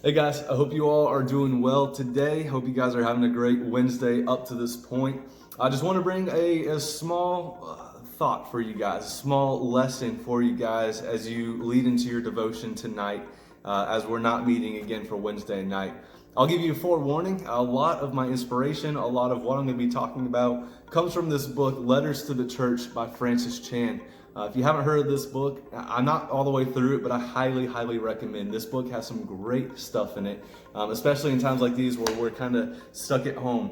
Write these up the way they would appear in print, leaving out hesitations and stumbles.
Hey guys, I hope you all are doing well today. Hope you guys are having a great Wednesday up to this point. I just want to bring a small thought for you guys, a small lesson for you guys as you lead into your devotion tonight, as we're not meeting again for Wednesday night. I'll give you a forewarning. A lot of my inspiration, a lot of what I'm going to be talking about comes from this book, Letters to the Church by Francis Chan. If you haven't heard of this book, I'm not all the way through it, but I highly recommend. This book has some great stuff in it, especially in times like these where we're kind of stuck at home.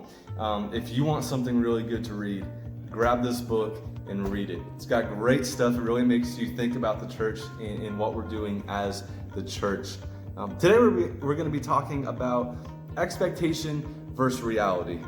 If you want something really good to read, grab this book and read it. It's got great stuff. It really makes you think about the church and what we're doing as the church. Today we're going to be talking about expectation versus reality.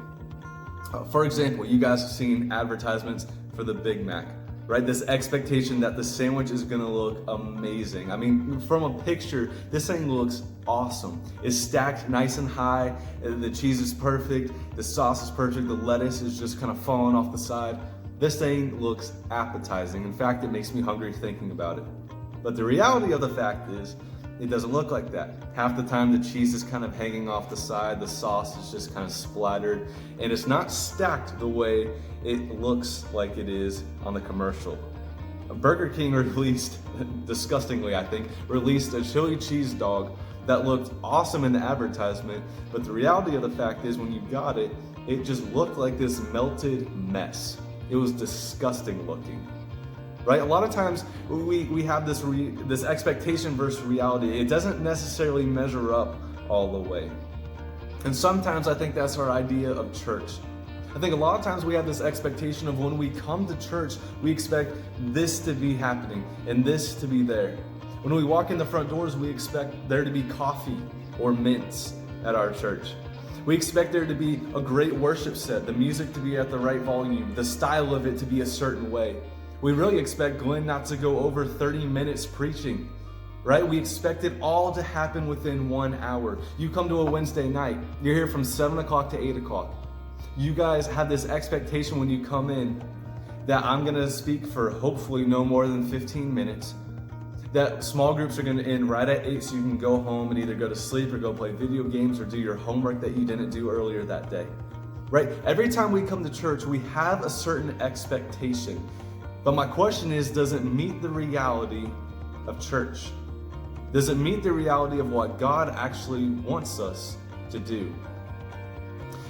For example, you guys have seen advertisements for the Big Mac. Right, this expectation that the sandwich is gonna look amazing. I mean, from a picture, this thing looks awesome. It's stacked nice and high, the cheese is perfect, the sauce is perfect, the lettuce is just kind of falling off the side. This thing looks appetizing. In fact, it makes me hungry thinking about it. But the reality of the fact is, it doesn't look like that. Half the time the cheese is kind of hanging off the side, the sauce is just kind of splattered, and it's not stacked the way it looks like it is on the commercial. Burger King released, disgustingly I think, released a chili cheese dog that looked awesome in the advertisement, but the reality of the fact is when you got it, it just looked like this melted mess. It was disgusting looking. Right? A lot of times we have this expectation versus reality. It doesn't necessarily measure up all the way. And sometimes I think that's our idea of church. I think a lot of times we have this expectation of when we come to church, we expect this to be happening and this to be there. When we walk in the front doors, we expect there to be coffee or mints at our church. We expect there to be a great worship set, the music to be at the right volume, the style of it to be a certain way. We really expect Glenn not to go over 30 minutes preaching, right? We expect it all to happen within 1 hour. You come to a Wednesday night, you're here from 7 o'clock to 8 o'clock. You guys have this expectation when you come in that I'm gonna speak for hopefully no more than 15 minutes, that small groups are gonna end right at 8 so you can go home and either go to sleep or go play video games or do your homework that you didn't do earlier that day, right? Every time we come to church, we have a certain expectation. But my question is, does it meet the reality of church? Does it meet the reality of what God actually wants us to do?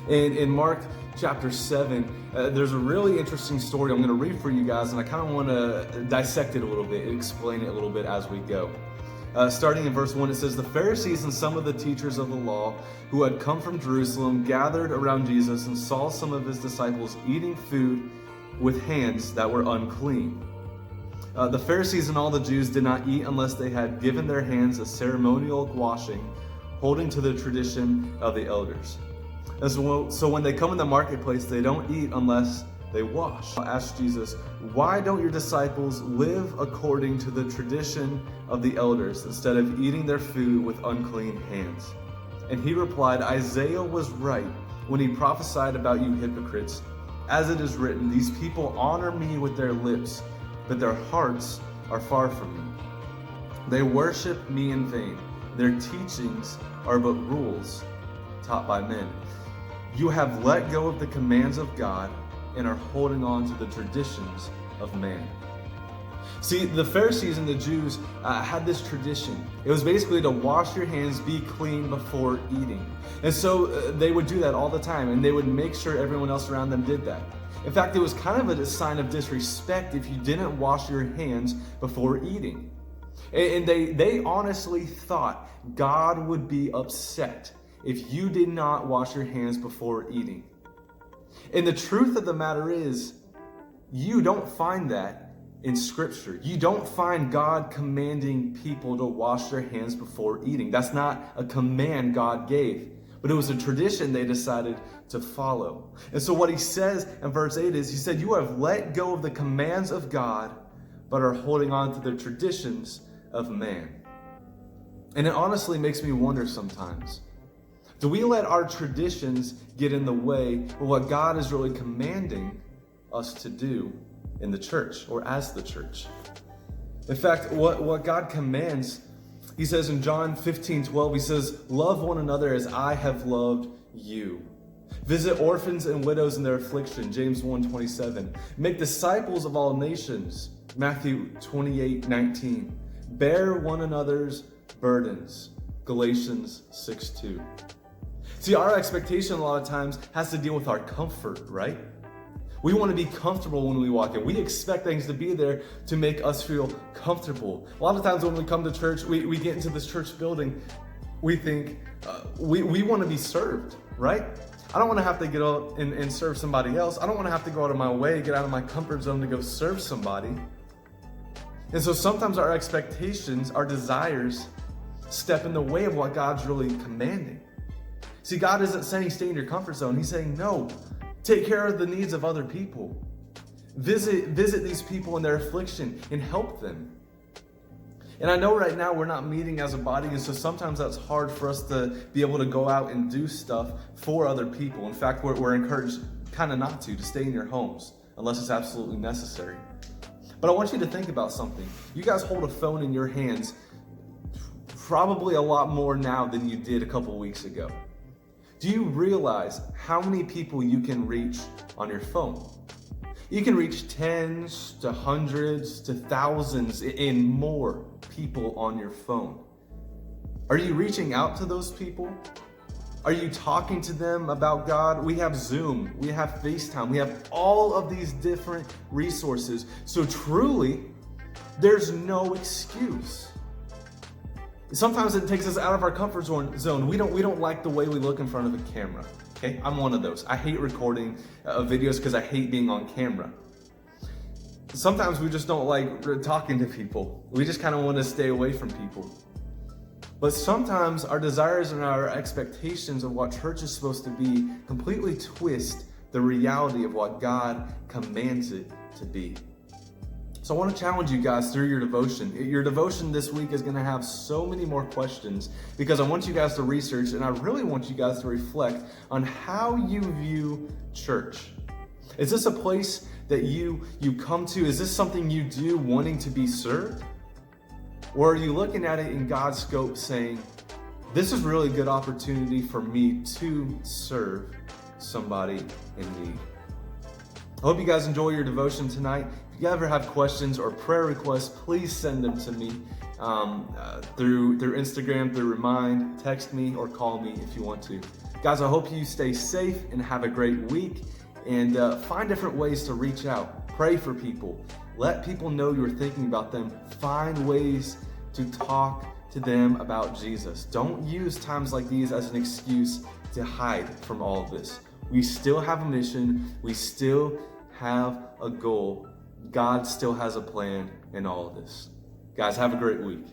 In Mark chapter 7, there's a really interesting story I'm going to read for you guys, and I kind of want to dissect it a little bit, explain it a little bit as we go. Starting in verse 1, it says, "The Pharisees and some of the teachers of the law who had come from Jerusalem gathered around Jesus and saw some of his disciples eating food with hands that were unclean. The Pharisees and all the Jews did not eat unless they had given their hands a ceremonial washing, holding to the tradition of the elders. So when they come in the marketplace, they don't eat unless they wash." I asked Jesus, "Why don't your disciples live according to the tradition of the elders instead of eating their food with unclean hands?" And he replied, "Isaiah was right when he prophesied about you hypocrites. As it is written, these people honor me with their lips, but their hearts are far from me. They worship me in vain. Their teachings are but rules taught by men. You have let go of the commands of God and are holding on to the traditions of man." See, the Pharisees and the Jews had this tradition. It was basically to wash your hands, be clean before eating. And so they would do that all the time, and they would make sure everyone else around them did that. In fact, it was kind of a sign of disrespect if you didn't wash your hands before eating. And they honestly thought God would be upset if you did not wash your hands before eating. And the truth of the matter is, you don't find that in Scripture. You don't find God commanding people to wash their hands before eating. That's not a command God gave, but it was a tradition they decided to follow. And so what he says in verse 8 is, he said, "You have let go of the commands of God, but are holding on to the traditions of man." And it honestly makes me wonder sometimes, do we let our traditions get in the way of what God is really commanding us to do in the church or as the church? In fact, what God commands He says in John 15:12, he says, love one another as I have loved you. Visit orphans and widows in their affliction, James 1:27. Make disciples of all nations, Matthew 28:19. Bear one another's burdens, Galatians 6:2. See, our expectation a lot of times has to deal with our comfort, right? We want to be comfortable when we walk in. We expect things to be there to make us feel comfortable. A lot of times when we come to church, we get into this church building, we think we want to be served, right? I don't want to have to get out and serve somebody else. I don't want to have to go out of my way, get out of my comfort zone to go serve somebody. And so sometimes our expectations, our desires, step in the way of what God's really commanding. See, God isn't saying stay in your comfort zone. He's saying, no, take care of the needs of other people. Visit these people in their affliction and help them. And I know right now we're not meeting as a body, and so sometimes that's hard for us to be able to go out and do stuff for other people. In fact, we're encouraged kind of not to stay in your homes unless it's absolutely necessary. But I want you to think about something. You guys hold a phone in your hands probably a lot more now than you did a couple weeks ago. Do you realize how many people you can reach on your phone? You can reach tens to hundreds to thousands and more people on your phone. Are you reaching out to those people? Are you talking to them about God? We have Zoom, we have FaceTime, we have all of these different resources. So truly, there's no excuse. Sometimes it takes us out of our comfort zone. We don't like the way we look in front of a camera. Okay, I'm one of those. I hate recording videos because I hate being on camera. Sometimes we just don't like talking to people. We just kind of want to stay away from people. But sometimes our desires and our expectations of what church is supposed to be completely twist the reality of what God commands it to be. So I want to challenge you guys through your devotion. Your devotion this week is going to have so many more questions because I want you guys to research and I really want you guys to reflect on how you view church. Is this a place that you come to? Is this something you do wanting to be served? Or are you looking at it in God's scope saying, this is really a good opportunity for me to serve somebody in need? I hope you guys enjoy your devotion tonight. If you ever have questions or prayer requests, please send them to me through Instagram, through Remind, text me or call me if you want to. Guys, I hope you stay safe and have a great week and find different ways to reach out. Pray for people. Let people know you're thinking about them. Find ways to talk to them about Jesus. Don't use times like these as an excuse to hide from all of this. We still have a mission. We still have a goal. God still has a plan in all of this. Guys, have a great week.